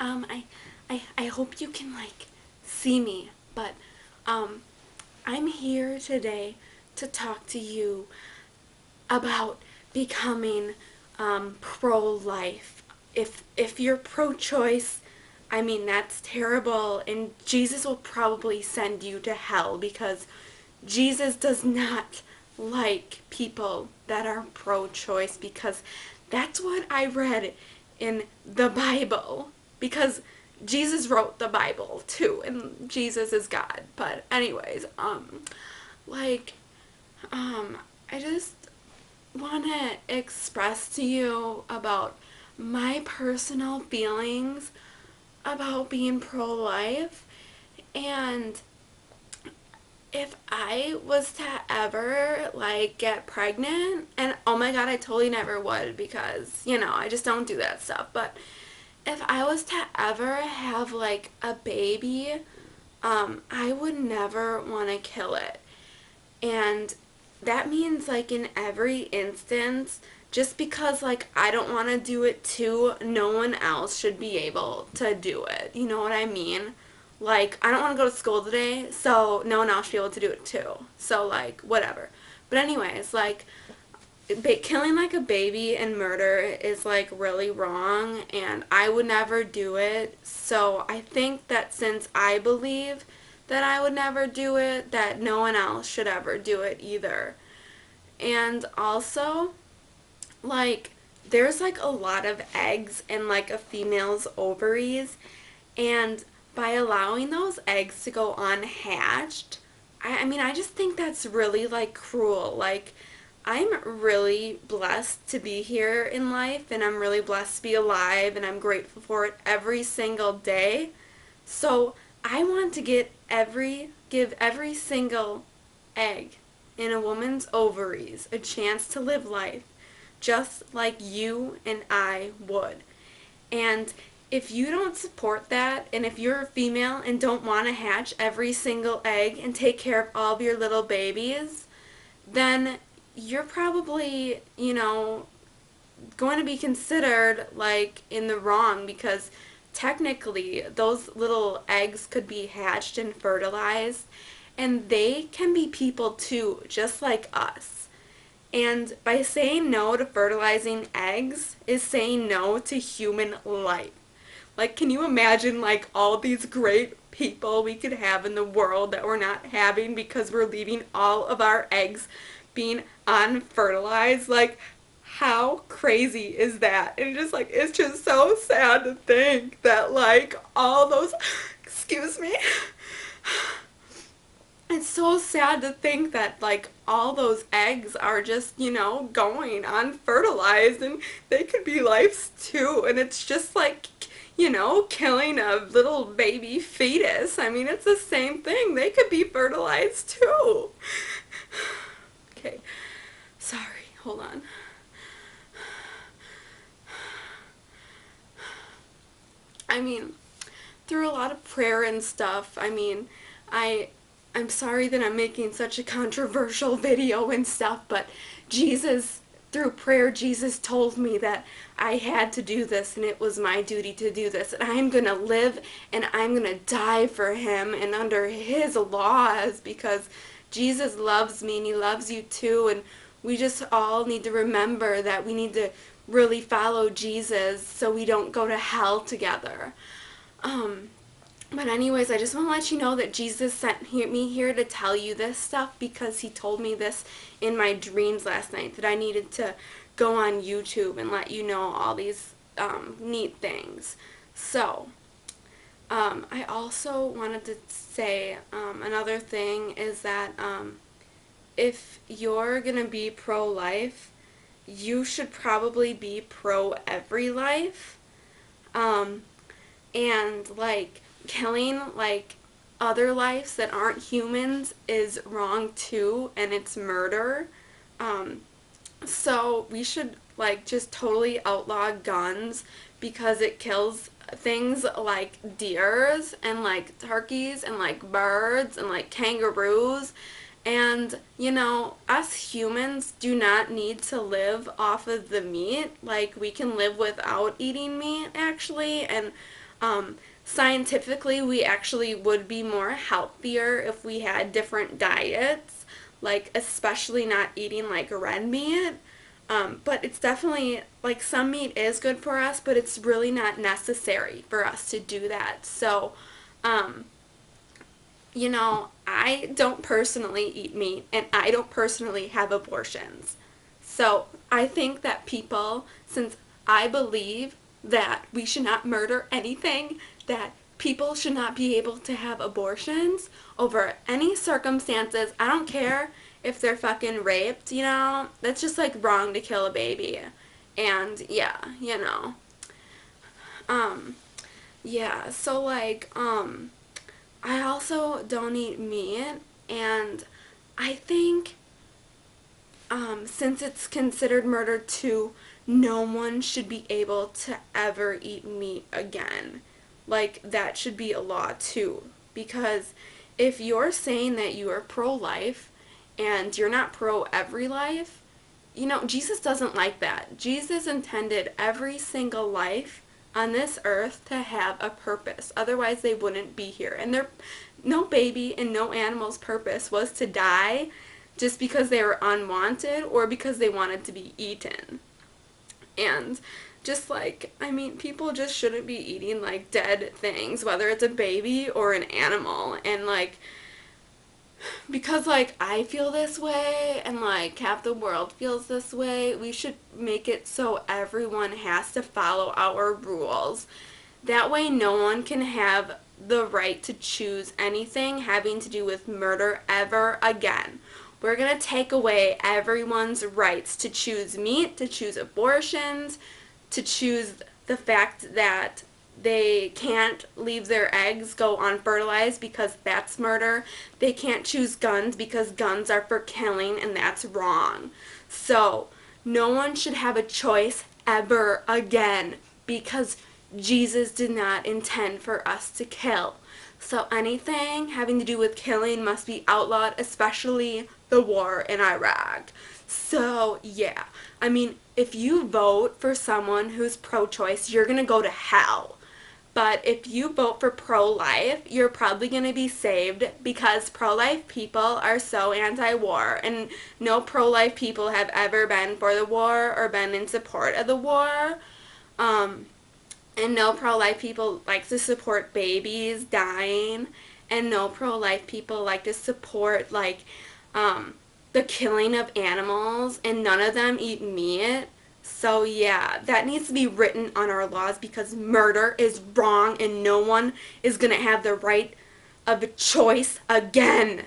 I hope you can like see me, but I'm here today to talk to you about becoming pro-life. If you're pro-choice, I mean that's terrible, and Jesus will probably send you to hell because Jesus does not like people that are pro-choice, because that's what I read in the Bible, because Jesus wrote the Bible too, and Jesus is God. But anyways, like, I just want to express to you about my personal feelings about being pro-life. And if I was to ever like get pregnant, and oh my god, I totally never would because, I just don't do that stuff. But if I was to ever have like a baby, I would never want to kill it. And that means like in every instance, just because like I don't want to do it too, no one else should be able to do it. You know what I mean? Like, I don't want to go to school today, so no one else should be able to do it too. So like, whatever. But anyways, like, killing like a baby and murder is like really wrong, and I would never do it. So I think that since I believe that I would never do it, that no one else should ever do it either. And also, like, there's like a lot of eggs in like a female's ovaries, and by allowing those eggs to go unhatched, I mean, I just think that's really like cruel. Like, I'm really blessed to be here in life, and I'm really blessed to be alive, and I'm grateful for it every single day. So I want to give every single egg in a woman's ovaries a chance to live life just like you and I would. And if you don't support that, and if you're a female and don't want to hatch every single egg and take care of all of your little babies, then you're probably, going to be considered like in the wrong, because technically those little eggs could be hatched and fertilized, and they can be people too, just like us. And by saying no to fertilizing eggs is saying no to human life. Like, can you imagine like all these great people we could have in the world that we're not having because we're leaving all of our eggs being unfertilized? Like, how crazy is that? And just like, it's just so sad to think that like all those, excuse me, it's so sad to think that like all those eggs are just, going unfertilized, and they could be lives too. And it's just like, killing a little baby fetus. I mean, it's the same thing. They could be fertilized too. Okay, sorry, hold on. I mean, through a lot of prayer and stuff, I mean, I'm sorry that I'm making such a controversial video and stuff, but through prayer, Jesus told me that I had to do this, and it was my duty to do this, and I'm going to live and I'm going to die for him and under his laws, because Jesus loves me and he loves you too, and we just all need to remember that we need to really follow Jesus so we don't go to hell together. But anyways, I just want to let you know that Jesus sent me here to tell you this stuff, because he told me this in my dreams last night, that I needed to go on YouTube and let you know all these neat things. So, I also wanted to say another thing is that if you're going to be pro-life, you should probably be pro-every life. And like, killing like other lives that aren't humans is wrong too, and it's murder. So we should like just totally outlaw guns, because it kills things like deers and like turkeys and like birds and like kangaroos. And, us humans do not need to live off of the meat. Like, we can live without eating meat, actually. And Scientifically, we actually would be more healthier if we had different diets, like especially not eating like red meat. But it's definitely like some meat is good for us, but it's really not necessary for us to do that. So, um, I don't personally eat meat and I don't personally have abortions. So I think that people, since I believe that we should not murder anything, that people should not be able to have abortions over any circumstances. I don't care if they're fucking raped, that's just like wrong to kill a baby. And um, yeah, so like, I also don't eat meat, and I think since it's considered murder too, no one should be able to ever eat meat again. Like, that should be a law too. Because if you're saying that you are pro life and you're not pro every life, Jesus doesn't like that. Jesus intended every single life on this earth to have a purpose. Otherwise, they wouldn't be here. And no baby and no animal's purpose was to die just because they were unwanted or because they wanted to be eaten. And just like, I mean, people just shouldn't be eating like dead things, whether it's a baby or an animal. And like, because like I feel this way and like half the world feels this way, we should make it so everyone has to follow our rules. That way no one can have the right to choose anything having to do with murder ever again. We're going to take away everyone's rights to choose meat, to choose abortions, to choose the fact that they can't leave their eggs go unfertilized because that's murder. They can't choose guns because guns are for killing and that's wrong. So, no one should have a choice ever again because Jesus did not intend for us to kill. So anything having to do with killing must be outlawed, especially the war in Iraq. So, yeah. I mean, if you vote for someone who's pro-choice, you're going to go to hell. But if you vote for pro-life, you're probably going to be saved because pro-life people are so anti-war. And no pro-life people have ever been for the war or been in support of the war. And no pro-life people like to support babies dying. And no pro-life people like to support, like, the killing of animals. And none of them eat meat. So yeah, that needs to be written on our laws because murder is wrong and no one is going to have the right of a choice again.